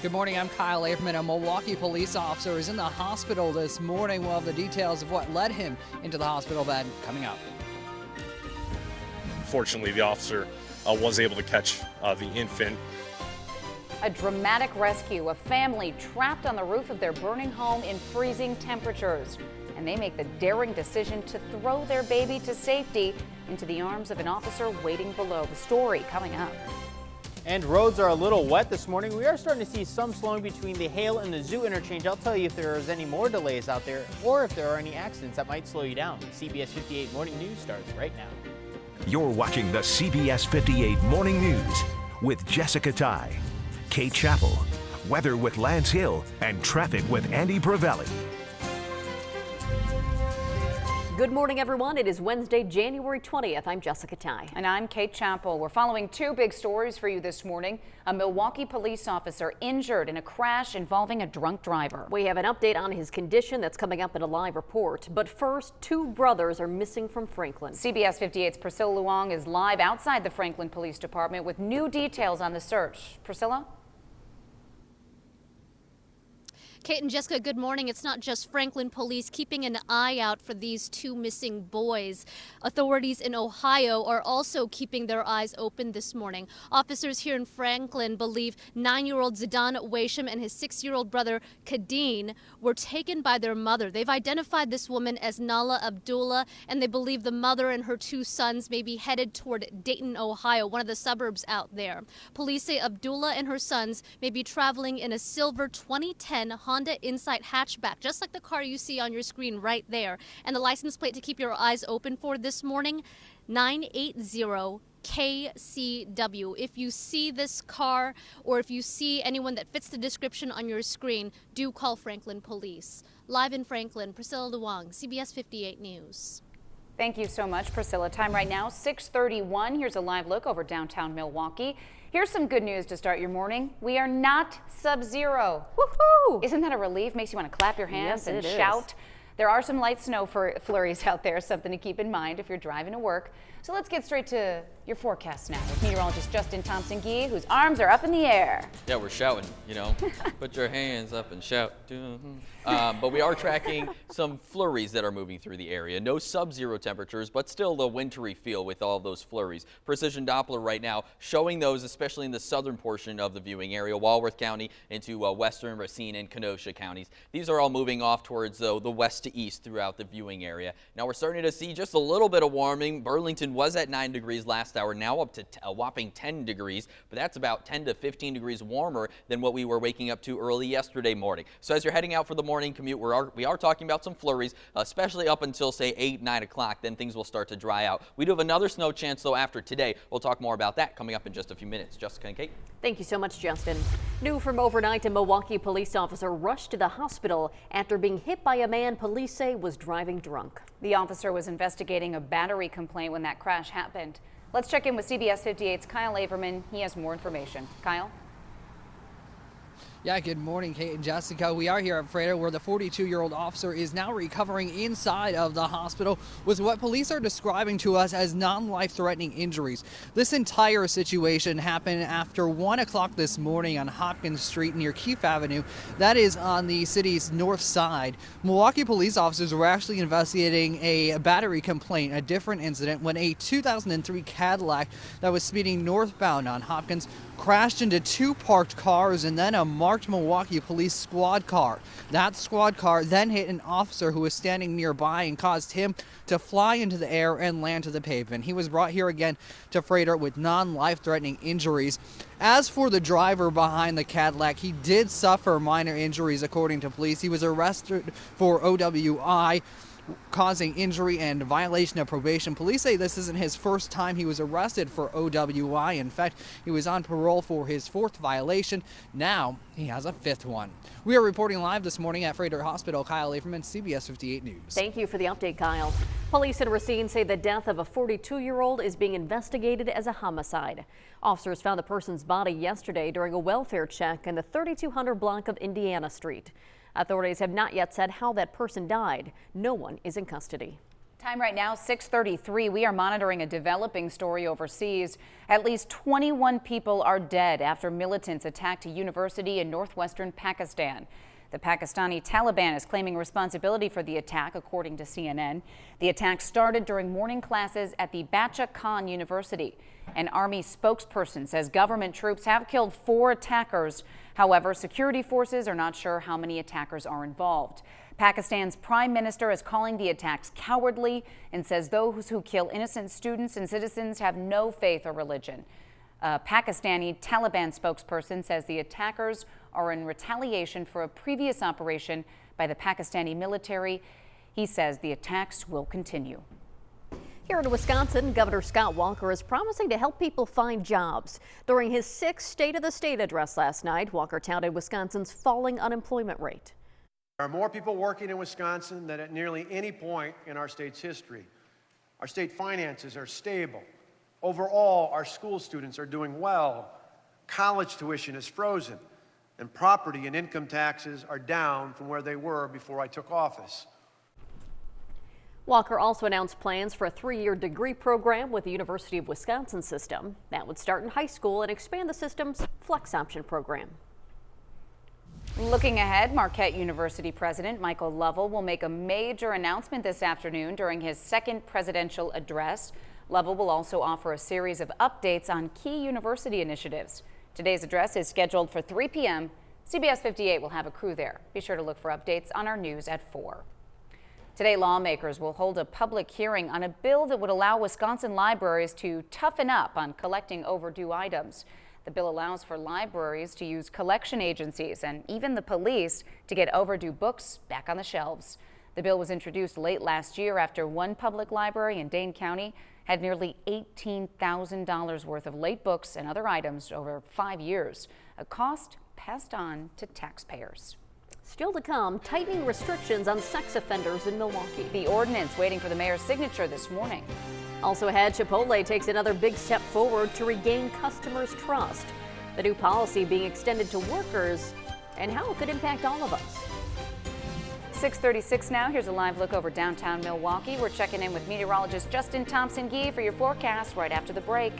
Good morning, I'm Kyle Averman. A Milwaukee police officer is in the hospital this morning. We'll have the details of what led him into the hospital bed coming up. Fortunately, the officer was able to catch the infant. A dramatic rescue, a family trapped on the roof of their burning home in freezing temperatures. And they make the daring decision to throw their baby to safety into the arms of an officer waiting below. The story coming up. And roads are a little wet this morning. We are starting to see some slowing between the Hale and the Zoo interchange. I'll tell you if there is any more delays out there or if there are any accidents that might slow you down. CBS 58 Morning News starts right now. You're watching the CBS 58 Morning News with Jessica Ty, Kate Chappell, weather with Lance Hill, and traffic with Andy Bravelli. Good morning, everyone. It is Wednesday, January 20th. I'm Jessica Ty. And I'm Kate Chappell. We're following two big stories for you this morning. A Milwaukee police officer injured in a crash involving a drunk driver. We have an update on his condition that's coming up in a live report. But first, two brothers are missing from Franklin. CBS 58's Priscilla Luong is live outside the Franklin Police Department with new details on the search. Priscilla? Kate and Jessica, good morning. It's not just Franklin police keeping an eye out for these two missing boys. Authorities in Ohio are also keeping their eyes open this morning. Officers here in Franklin believe 9-year-old Zidane Washam and his 6-year-old brother Kadeen were taken by their mother. They've identified this woman as Nala Abdullah, and they believe the mother and her two sons may be headed toward Dayton, Ohio, one of the suburbs out there. Police say Abdullah and her sons may be traveling in a silver 2010 Honda Insight hatchback, just like the car you see on your screen right there. And the license plate to keep your eyes open for this morning, 980KCW. If you see this car or if you see anyone that fits the description on your screen, do call Franklin Police. Live in Franklin, Priscilla Luong, CBS 58 News. Thank you so much, Priscilla. Time right now, 6:31. Here's a live look over downtown Milwaukee. Here's some good news to start your morning. We are not sub-zero. Woohoo! Isn't that a relief? Makes you want to clap your hands and shout. There are some light snow flurries out there, something to keep in mind if you're driving to work. So let's get straight to your forecast now with meteorologist Justin Thompson-Gee, whose arms are up in the air. Yeah, we're shouting, you know. Put your hands up and shout. But we are tracking some flurries that are moving through the area. No sub-zero temperatures, but still the wintry feel with all those flurries. Precision Doppler right now showing those, especially in the southern portion of the viewing area, Walworth County into western Racine and Kenosha counties. These are all moving off towards the west to east throughout the viewing area. Now we're starting to see just a little bit of warming. Burlington was at 9 degrees last hour, now up to a whopping 10 degrees, but that's about 10 to 15 degrees warmer than what we were waking up to early yesterday morning. So as you're heading out for the morning commute, we are talking about some flurries, especially up until say 8, 9 o'clock. Then things will start to dry out. We do have another snow chance though after today. We'll talk more about that coming up in just a few minutes. Jessica and Kate. Thank you so much, Justin. New from overnight, a Milwaukee police officer rushed to the hospital after being hit by a man police say was driving drunk. The officer was investigating a battery complaint when that crash happened. Let's check in with CBS 58's Kyle Averman. He has more information. Kyle? Yeah, good morning, Kate and Jessica. We are here at Fredo, where the 42-year-old officer is now recovering inside of the hospital with what police are describing to us as non-life-threatening injuries. This entire situation happened after 1 o'clock this morning on Hopkins Street near Keefe Avenue. That is on the city's north side. Milwaukee police officers were actually investigating a battery complaint, a different incident, when a 2003 Cadillac that was speeding northbound on Hopkins crashed into two parked cars and then a marked Milwaukee police squad car. That squad car then hit an officer who was standing nearby and caused him to fly into the air and land to the pavement. He was brought here again to Freighter with non-life-threatening injuries. As for the driver behind the Cadillac, he did suffer minor injuries according to police. He was arrested for OWI, causing injury and violation of probation. Police say this isn't his first time he was arrested for OWI. In fact, he was on parole for his 4th violation. Now he has a 5th one. We are reporting live this morning at Freighter Hospital. Kyle Averman, CBS 58 News. Thank you for the update, Kyle. Police in Racine say the death of a 42-year-old is being investigated as a homicide. Officers found the person's body yesterday during a welfare check in the 3200 block of Indiana Street. Authorities have not yet said how that person died. No one is in custody. Time right now, 6:33. We are monitoring a developing story overseas. At least 21 people are dead after militants attacked a university in northwestern Pakistan. The Pakistani Taliban is claiming responsibility for the attack, according to CNN. The attack started during morning classes at the Bacha Khan University. An army spokesperson says government troops have killed 4 attackers. However, security forces are not sure how many attackers are involved. Pakistan's prime minister is calling the attacks cowardly and says those who kill innocent students and citizens have no faith or religion. A Pakistani Taliban spokesperson says the attackers are in retaliation for a previous operation by the Pakistani military. He says the attacks will continue. Here in Wisconsin, Governor Scott Walker is promising to help people find jobs. During his 6th State of the State address last night, Walker touted Wisconsin's falling unemployment rate. There are more people working in Wisconsin than at nearly any point in our state's history. Our state finances are stable. Overall, our school students are doing well. College tuition is frozen, and property and income taxes are down from where they were before I took office. Walker also announced plans for a 3-year degree program with the University of Wisconsin system. That would start in high school and expand the system's flex option program. Looking ahead, Marquette University President Michael Lovell will make a major announcement this afternoon during his 2nd presidential address. Lovell will also offer a series of updates on key university initiatives. Today's address is scheduled for 3 p.m. CBS 58 will have a crew there. Be sure to look for updates on our news at 4. Today, lawmakers will hold a public hearing on a bill that would allow Wisconsin libraries to toughen up on collecting overdue items. The bill allows for libraries to use collection agencies and even the police to get overdue books back on the shelves. The bill was introduced late last year after one public library in Dane County had nearly $18,000 worth of late books and other items over 5 years, a cost passed on to taxpayers. Still to come, tightening restrictions on sex offenders in Milwaukee. The ordinance waiting for the mayor's signature this morning. Also ahead, Chipotle takes another big step forward to regain customers' trust. The new policy being extended to workers and how it could impact all of us. 6:36 now. Here's a live look over downtown Milwaukee. We're checking in with meteorologist Justin Thompson-Gee for your forecast right after the break.